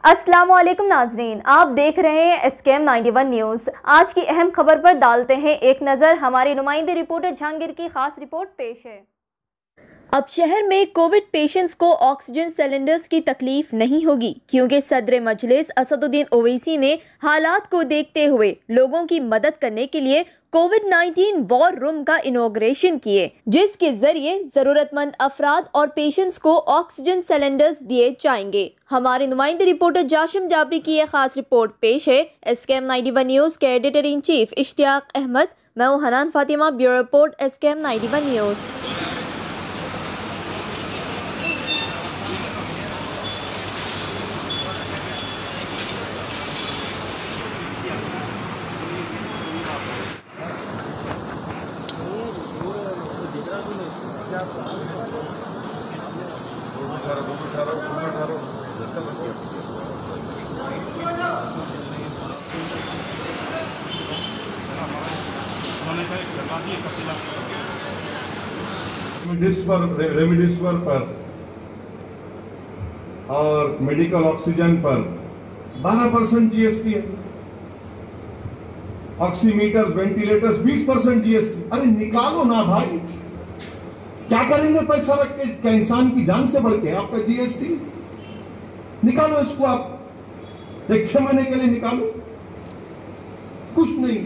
अस्सलामुअलैकुम नाजरीन, आप देख रहे हैं एसकेएम 91 न्यूज़। आज की अहम खबर पर डालते हैं एक नज़र। हमारे नुमाइंदे रिपोर्टर जहांगीर की खास रिपोर्ट पेश है। अब शहर में कोविड पेशेंट्स को ऑक्सीजन सिलेंडर्स की तकलीफ नहीं होगी, क्योंकि सदर मजलिस असदुद्दीन ओवैसी ने हालात को देखते हुए लोगों की मदद करने के लिए कोविड-19 वॉर रूम का इनॉग्रेशन किए, जिसके जरिए जरूरतमंद अफराद और पेशेंट्स को ऑक्सीजन सिलेंडर्स दिए जाएंगे। हमारे नुमाइंदे रिपोर्टर जाशिम जाबरी की यह खास रिपोर्ट पेश है। एसकेएम 91 न्यूज़ के editor in chief Ishtiaq Ahmad, मैं हूं Hanan Fatima, bureau report SKM 91 news. Remdesivir पर और मेडिकल ऑक्सीजन पर 12% जीएसटी है। Oximeters, ventilators 20% GST. अरे निकालो ना भाई, क्या करेंगे पैसा रख के? क्या इंसान की जान से बढ़ के आपका जीएसटी? निकालो इसको, आप एक 6 महीने के लिए निकालो। कुछ नहीं,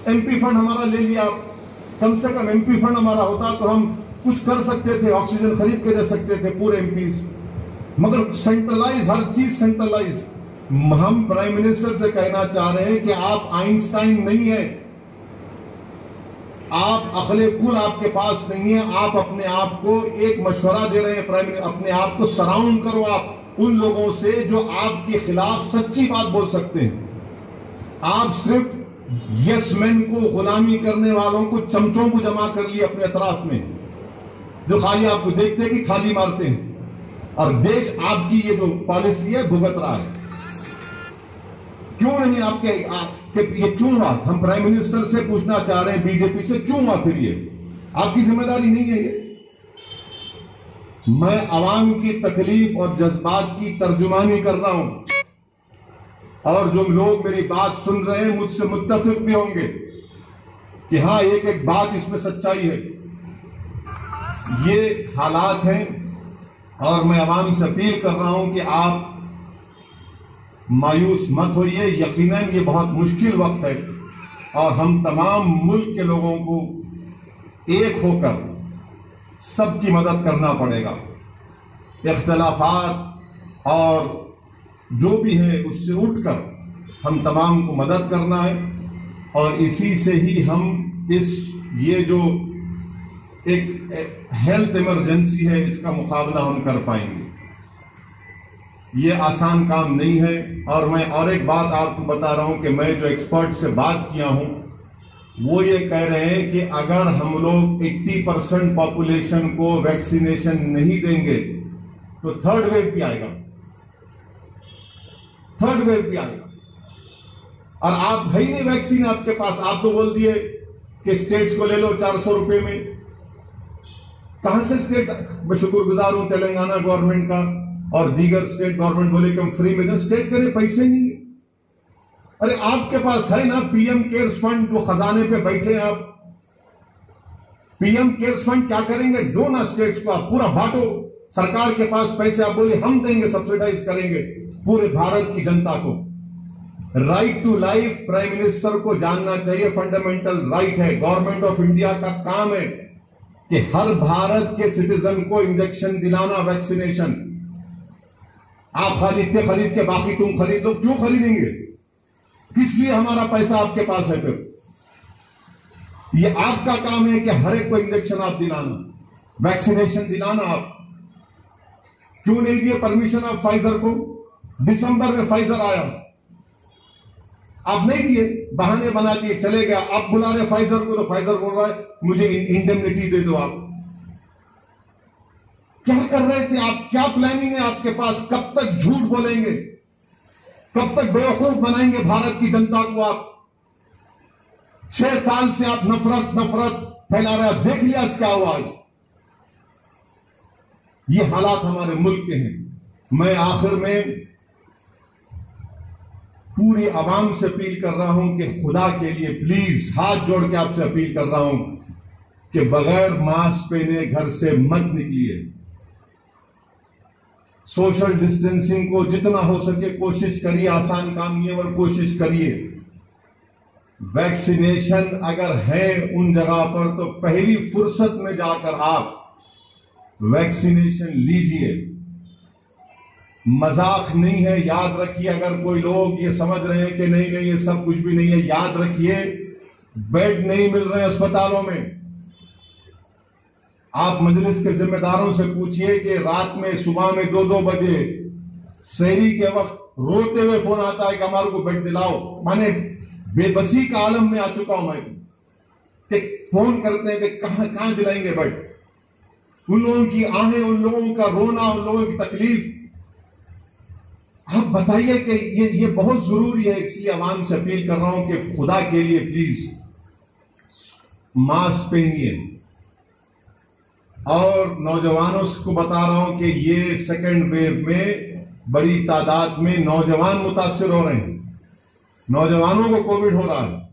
एमपी फंड हमारा ले लिया। कम से कम एमपी फंड हमारा होता तो हम कुछ कर सकते थे, ऑक्सीजन खरीद के दे सकते थे पूरे एमपीज। मगर सेंट्रलाइज, हर चीज सेंट्रलाइज। हम प्राइम मिनिस्टर से कहना चाह रहे हैं कि आप आइंस्टाइन नहीं है, आप अकले कुल आपके पास नहीं है। आप अपने आप को एक मशवरा दे रहे हैं प्राइम मिनिस्टर, अपने आप को सराउंड करो आप उन लोगों से जो आपके खिलाफ सच्ची बात बोल सकते हैं। आप सिर्फ यस मैन को, गुलामी करने वालों को, चमचों को जमा कर लिए अपने अतराफ में, जो खाली आपको देखते कि थाली मारते हैं। और देश आपकी ये जो पॉलिसी है भुगत रहा है। क्यों नहीं आपके ये क्यों हुआ? हम प्राइम मिनिस्टर से पूछना चाह रहे हैं, बीजेपी से क्यों हुआ? फिर ये आपकी जिम्मेदारी नहीं है ये? मैं आवाम की तकलीफ और जज्बात की तर्जुमानी कर रहा हूं, और जो लोग मेरी बात सुन रहे हैं मुझसे मुत्तफिक भी होंगे कि हाँ, एक एक बात इसमें सच्चाई है। ये हालात हैं, और मैं आवाम से अपील कर रहा हूं कि आप मायूस मत होइए। यकीनन ये बहुत मुश्किल वक्त है, और हम तमाम मुल्क के लोगों को एक होकर सबकी मदद करना पड़ेगा। इख्तिलाफात और जो भी है उससे उठकर हम तमाम को मदद करना है, और इसी से ही हम ये जो एक हेल्थ इमरजेंसी है इसका मुकाबला हम कर पाएंगे। ये आसान काम नहीं है। और मैं और एक बात आपको बता रहा हूं कि मैं जो एक्सपर्ट से बात किया हूं वो ये कह रहे हैं कि अगर हम लोग 80% पॉपुलेशन को वैक्सीनेशन नहीं देंगे तो थर्ड वेव भी आएगा, थर्ड वेव भी आएगा। और आप है ही नहीं वैक्सीन आपके पास। आप तो बोल दिए कि स्टेट्स को ले लो 400 रुपए में। कहां से स्टेट? मैं शुक्रगुजार हूं तेलंगाना गवर्नमेंट का और दीगर स्टेट गवर्नमेंट बोले कि हम फ्री में दें। स्टेट के लिए पैसे नहीं है। अरे आपके पास है ना पीएम केयर्स फंड, जो खजाने पे बैठे हैं आप। पीएम केयर्स फंड क्या करेंगे? दो ना स्टेट्स को, आप पूरा बांटो। सरकार के पास पैसे, आप बोले हम देंगे, सब्सिडाइज करेंगे पूरे भारत की जनता को। Right to life prime minister को जानना चाहिए, फंडामेंटल राइट है। गवर्नमेंट ऑफ इंडिया का काम है कि हर भारत के सिटीजन को इंजेक्शन दिलाना, वैक्सीनेशन। आप खरीदते खरीद के बाकी तुम खरीद लो, क्यों खरीदेंगे? किस लिए हमारा पैसा आपके पास है? फिर ये आपका काम है कि हर एक को इंजेक्शन आप दिलाना, वैक्सीनेशन दिलाना। आप क्यों नहीं दिए परमिशन ऑफ फाइजर को? दिसंबर में फाइजर आया, आप नहीं दिए, बहाने बना दिए, चले गया। आप बुला रहे फाइजर को तो फाइजर बोल रहा है मुझे इंडेमनिटी दे दो। आप क्या कर रहे थे? आप क्या प्लानिंग है आपके पास? कब तक झूठ बोलेंगे? कब तक बेवकूफ बनाएंगे भारत की जनता को? आप 6 साल से आप नफरत फैला रहे हैं। देख लिया आज क्या हुआ। आज ये हालात हमारे मुल्क के हैं। मैं आखिर में पूरी आवाम से अपील कर रहा हूं कि खुदा के लिए प्लीज हाथ जोड़ के आपसे अपील कर रहा हूं कि बगैर मास्क पहने घर से मत निकलिए। सोशल डिस्टेंसिंग को जितना हो सके कोशिश करिए, आसान काम नहीं है पर कोशिश करिए। वैक्सीनेशन अगर है उन जगह पर तो पहली फुर्सत में जाकर आप वैक्सीनेशन लीजिए। मजाक नहीं है, याद रखिए। अगर कोई लोग ये समझ रहे हैं कि नहीं नहीं ये सब कुछ भी नहीं है, याद रखिए बेड नहीं मिल रहे अस्पतालों में। आप मजलिस के जिम्मेदारों से पूछिए कि रात में सुबह में 2-2 बजे सहरी के वक्त रोते हुए फोन आता है कि हमारे को बेड दिलाओ। माने बेबसी का आलम में आ चुका हूं मैं कि फोन करते हैं कि कहां दिलाएंगे बेड। उन लोगों की आहें, उन लोगों का रोना, उन लोगों की तकलीफ। आप बताइए कि ये बहुत जरूरी है। इसलिए आवाम से अपील कर रहा हूं कि खुदा के लिए प्लीज मास्क पहनिए। और नौजवानों को बता रहा हूं कि ये सेकेंड वेव में बड़ी तादाद में नौजवान मुतासिर हो रहे हैं। नौजवानों को कोविड हो रहा है।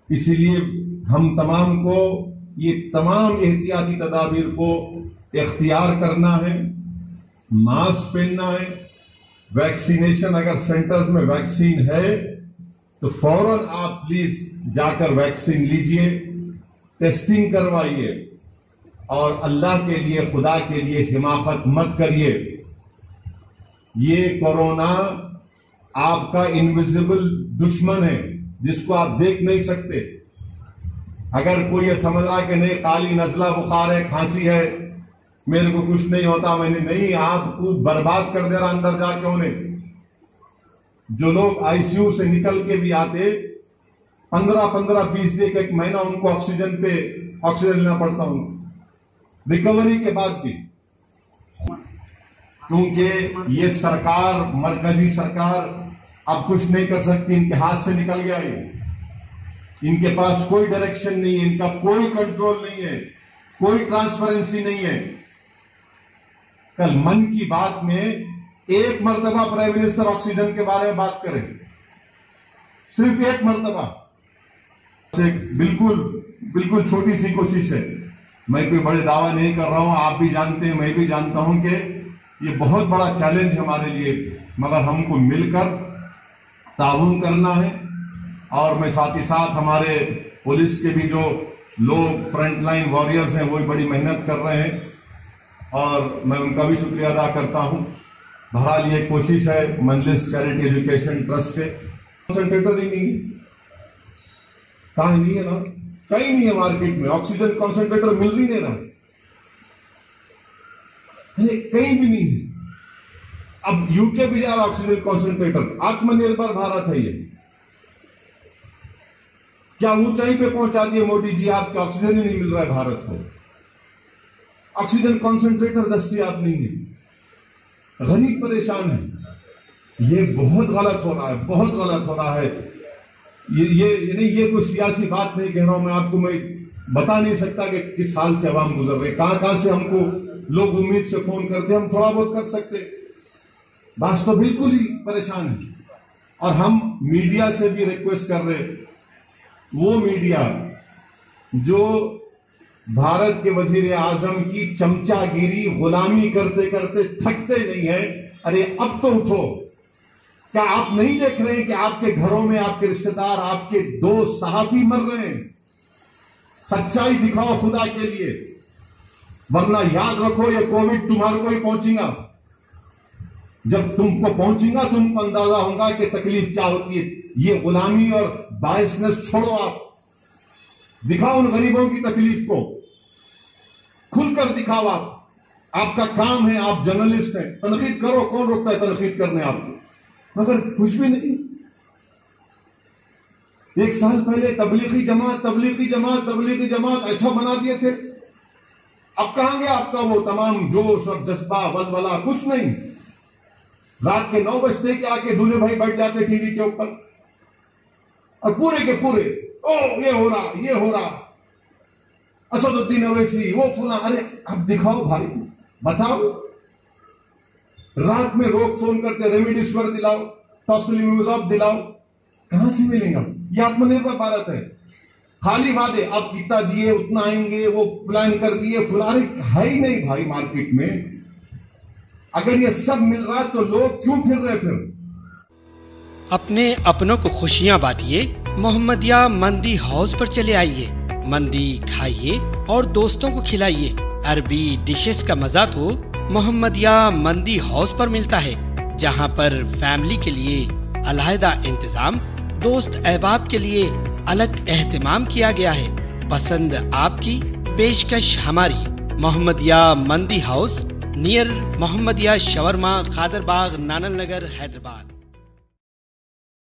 इसीलिए हम तमाम को ये तमाम एहतियाती तदाबीर को इख्तियार करना है, मास्क पहनना है। वैक्सीनेशन अगर सेंटर्स में वैक्सीन है तो फौरन आप प्लीज जाकर वैक्सीन लीजिए, टेस्टिंग करवाइए और अल्लाह के लिए, खुदा के लिए हिमाकत मत करिए। ये कोरोना आपका इनविजिबल दुश्मन है जिसको आप देख नहीं सकते। अगर कोई ये समझ रहा है कि नहीं काली नजला बुखार है, खांसी है, मेरे को कुछ नहीं होता, मैंने नहीं, आपको बर्बाद कर दे रहा अंदर जाके उन्हें। जो लोग आईसीयू से निकल के भी आते 15-20 दिन, एक महीना उनको ऑक्सीजन लेना पड़ता उनको रिकवरी के बाद भी, क्योंकि ये सरकार, मरकजी सरकार अब कुछ नहीं कर सकती। इनके हाथ से निकल गया ये। इनके पास कोई डायरेक्शन नहीं है, इनका कोई कंट्रोल नहीं है, कोई ट्रांसपेरेंसी नहीं है। कल मन की बात में एक मर्तबा प्राइम मिनिस्टर ऑक्सीजन के बारे में बात करें, सिर्फ एक मर्तबा। बिल्कुल छोटी सी कोशिश है। मैं कोई बड़े दावा नहीं कर रहा हूं, आप भी जानते हैं, मैं भी जानता हूं कि ये बहुत बड़ा चैलेंज है हमारे लिए, मगर हमको मिलकर ताउन करना है। और मैं साथ ही साथ हमारे पुलिस के भी जो लोग फ्रंट लाइन वॉरियर्स हैं वो भी बड़ी मेहनत कर रहे हैं और मैं उनका भी शुक्रिया अदा करता हूं। बहरहाल ये कोशिश है मजलिस चैरिटी एजुकेशन ट्रस्ट से। कॉन्सेंट्रेटर ही नहीं है, कहाँ नहीं है ना, कहीं नहीं है मार्केट में। ऑक्सीजन कॉन्सेंट्रेटर मिल ही नहीं रहा, कहीं भी नहीं है। अब यूके भी जा रहा ऑक्सीजन कॉन्सेंट्रेटर। आत्मनिर्भर भारत है ये। क्या ऊंचाई पे पहुंचा दिए मोदी जी आपके, ऑक्सीजन ही नहीं मिल रहा है भारत को। ऑक्सीजन कॉन्सेंट्रेटर दस्तयाब नहीं है, गरीब परेशान है। ये बहुत गलत हो रहा है, बहुत गलत हो रहा है। ये कोई सियासी बात नहीं कह रहा हूं मैं आपको। मैं बता नहीं सकता कि किस हाल से अवाम गुजर रहे, कहां से हमको लोग उम्मीद से फोन करते, हम थोड़ा बहुत कर सकते, बस तो बिल्कुल ही परेशान है। और हम मीडिया से भी रिक्वेस्ट कर रहे, वो मीडिया जो भारत के वजीर आजम की चमचागिरी, गुलामी करते करते थकते नहीं है, अरे अब तो उठो। क्या आप नहीं देख रहे हैं कि आपके घरों में आपके रिश्तेदार, आपके दोस्त, सहाफी मर रहे हैं? सच्चाई दिखाओ खुदा के लिए, वरना याद रखो ये कोविड तुम्हारे को ही पहुंचेगा। जब तुमको पहुंचेगा तुमको अंदाजा होगा कि तकलीफ क्या होती है। ये गुलामी और बायसनेस छोड़ो, आप दिखाओ उन गरीबों की तकलीफ को, खुलकर दिखाओ। आपका काम है, आप जर्नलिस्ट हैं, तनकीद करो। कौन रोकता है तनकीद करने आपको? मगर कुछ भी नहीं। एक साल पहले तबलीगी जमात ऐसा बना दिए थे। अब कहां गया आपका वो तमाम जोश और जज्बा, वलवला? कुछ नहीं। रात के 9 बजते के आके दूल्हे भाई बैठ जाते टीवी के ऊपर और पूरे के पूरे, ओ ये हो रहा, असदुद्दीन अवैसी, वो फुला। अरे अब दिखाओ भाई, बताओ। रात में रोग फोन करते, रेमडेसिविर दिलाओ, टॉसिलिमेब दिलाओ, कहां से मिलेगा? ये आत्मनिर्भर भारत है। खाली वादे, अब कितना दिए उतना आएंगे, वो प्लान कर दिए, फुलारे है ही नहीं भाई मार्केट में। अगर ये सब मिल रहा तो लोग क्यों फिर रहे? फिर अपने अपनों को खुशियां बांटिए, मोहम्मदिया मंदी हाउस पर चले आइए। मंदी खाइए और दोस्तों को खिलाइए। अरबी डिशेस का मजा तो मोहम्मदिया मंदी हाउस पर मिलता है, जहां पर फैमिली के लिए अलहदा इंतजाम, दोस्त अहबाब के लिए अलग एहतमाम किया गया है। पसंद आपकी, पेशकश हमारी। मोहम्मदिया मंदी house, near Mohammadia shawarma, Khadarbagh, नानल नगर, हैदराबाद।